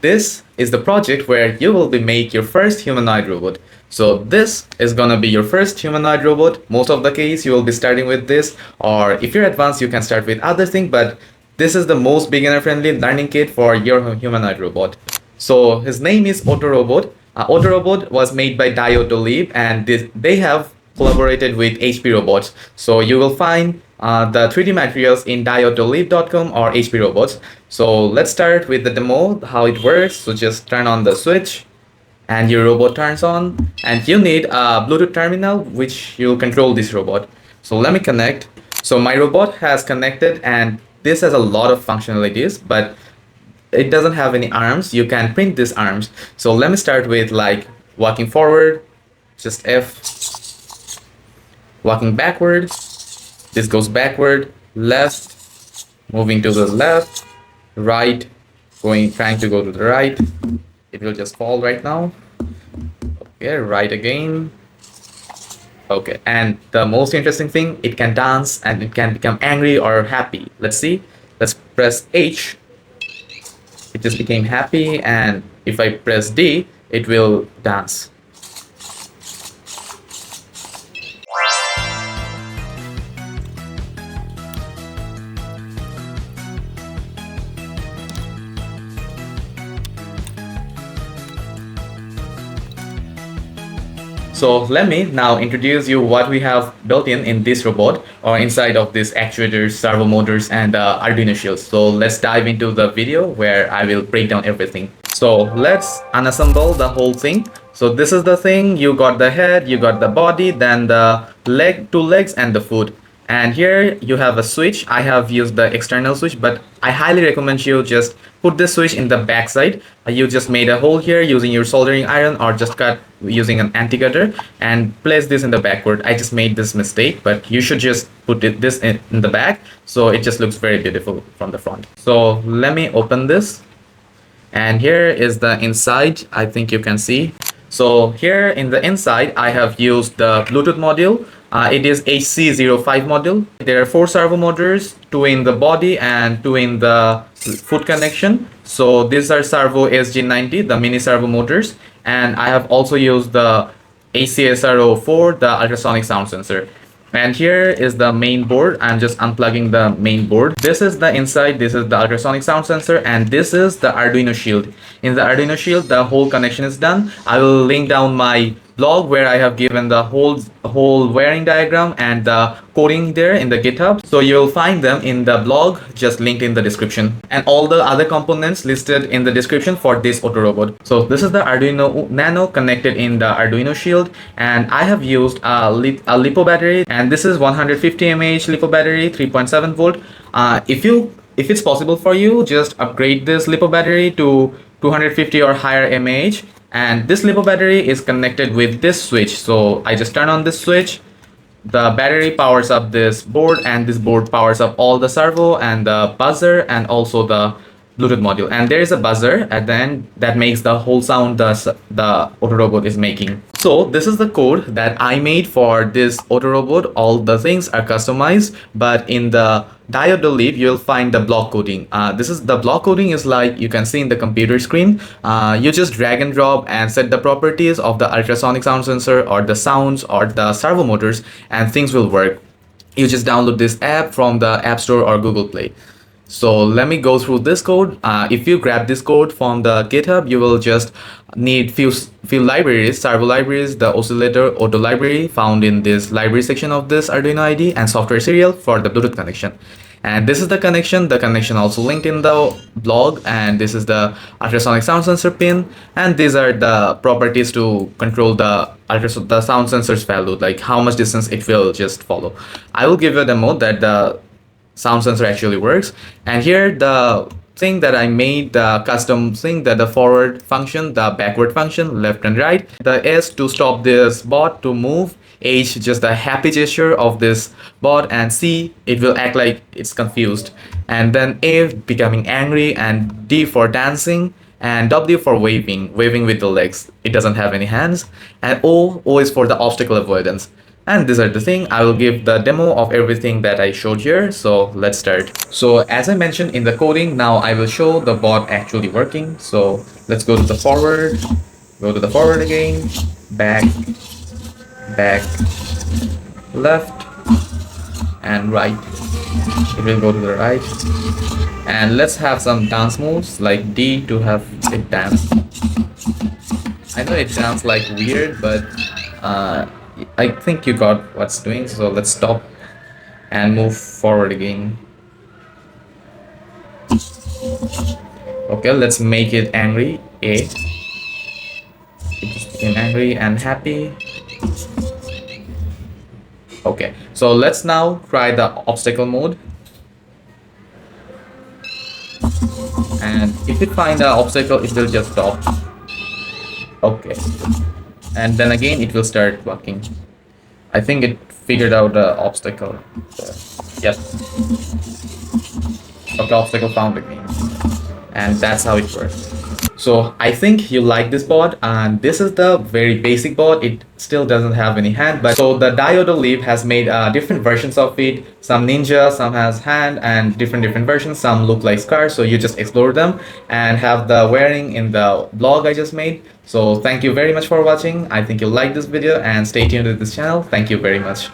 this is the project where you will be make your first humanoid robot. So this is gonna be your first humanoid robot. Most of the case you will be starting with this, or if you're advanced you can start with other thing, but this is the most beginner friendly learning kit for your humanoid robot. So his name is Otorobot. Otorobot was made by Diodolib, and they have collaborated with HP Robots. So you will find the 3D materials in diodolib.com or HP Robots. So let's start with the demo, how it works. So just turn on the switch and your robot turns on, and you need a Bluetooth terminal which you'll control this robot. So let me connect. So my robot has connected, and this has a lot of functionalities, but it doesn't have any arms. You can print these arms. So let me start with like walking forward, just F. Walking backward, this goes backward. Left, moving to the left. Right, trying to go to the right. It will just fall right now. Okay, right again. Okay, and the most interesting thing, it can dance and it can become angry or happy. Let's see. Let's press H. It just became happy, and if I press D, it will dance. So let me now introduce you what we have built in this robot, or inside of this actuators, servo motors, and Arduino shields. So let's dive into the video where I will break down everything. So let's unassemble the whole thing. So this is the thing. You got the head, you got the body, then the two legs and the foot. And here you have a switch. I have used the external switch, but I highly recommend you just put this switch in the back side. You just made a hole here using your soldering iron, or just cut using an anti-cutter and place this in the backward. I just made this mistake, but you should just put this in the back, so it just looks very beautiful from the front. So let me open this, and here is the inside. I think you can see. So here in the inside, I have used the Bluetooth module. It is HC05 module. There are 4 servo motors, 2 in the body and 2 in the foot connection. So these are Servo SG90, the mini servo motors. And I have also used the ACSR04, the ultrasonic sound sensor. And here is the main board. I'm just unplugging the main board. This is the inside. This is the ultrasonic sound sensor, and this is the Arduino shield. In the Arduino shield, the whole connection is done. I will link down my blog where I have given the whole wiring diagram and the coding there in the GitHub. So you'll find them in the blog, just linked in the description, and all the other components listed in the description for this Otorobot. So this is the Arduino Nano connected in the Arduino shield, and I have used a LiPo battery, and this is 150 mAh LiPo battery, 3.7 volt. If it's possible for you, just upgrade this LiPo battery to 250 or higher mAh. And this LiPo battery is connected with this switch. So I just turn on this switch, the battery powers up this board, and this board powers up all the servo and the buzzer and also the Bluetooth module. And there is a buzzer at the end that makes the whole sound the Otorobot is making. So this is the code that I made for this Otorobot. All the things are customized, but in the Diodolib you'll find the block coding. This is the block coding is like you can see in the computer screen. You just drag and drop and set the properties of the ultrasonic sound sensor or the sounds or the servo motors, and things will work. You just download this app from the App Store or Google Play. So let me go through this code. If you grab this code from the GitHub, you will just need few libraries, servo libraries, the oscillator auto library found in this library section of this Arduino IDE, and software serial for the Bluetooth connection. And this is the connection also linked in the blog, and this is the ultrasonic sound sensor pin, and these are the properties to control the sound sensor's value, like how much distance it will just follow. I will give you a demo that the sound sensor actually works. And here the thing that I made, the custom thing, that the forward function, the backward function, left and right, the S to stop this bot to move, H just the happy gesture of this bot, and C it will act like it's confused, and then A becoming angry, and D for dancing, and W for waving with the legs. It doesn't have any hands, and O is for the obstacle avoidance. And these are the thing. I will give the demo of everything that I showed here. So let's start. So as I mentioned in the coding, now I will show the bot actually working. So let's go to the forward, go to the forward again, back, back, left, and right. It will go to the right. And let's have some dance moves like D to have it dance. I know it sounds like weird, but I think you got what's doing. So let's stop and move forward again. Okay, let's make it angry. A. It just became angry and happy. Okay, so let's now try the obstacle mode. And if it finds an obstacle, it will just stop. Okay, and then again it will start walking. I think it figured out the obstacle. Yep. Okay, obstacle found again. And that's how it works. So I think you like this board, and this is the very basic board. It still doesn't have any hand, but so the Diodolib has made different versions of it. Some ninja, some has hand, and different versions. Some look like scars, so you just explore them and have the wearing in the blog I just made. So thank you very much for watching. I think you like this video, and stay tuned to this channel. Thank you very much.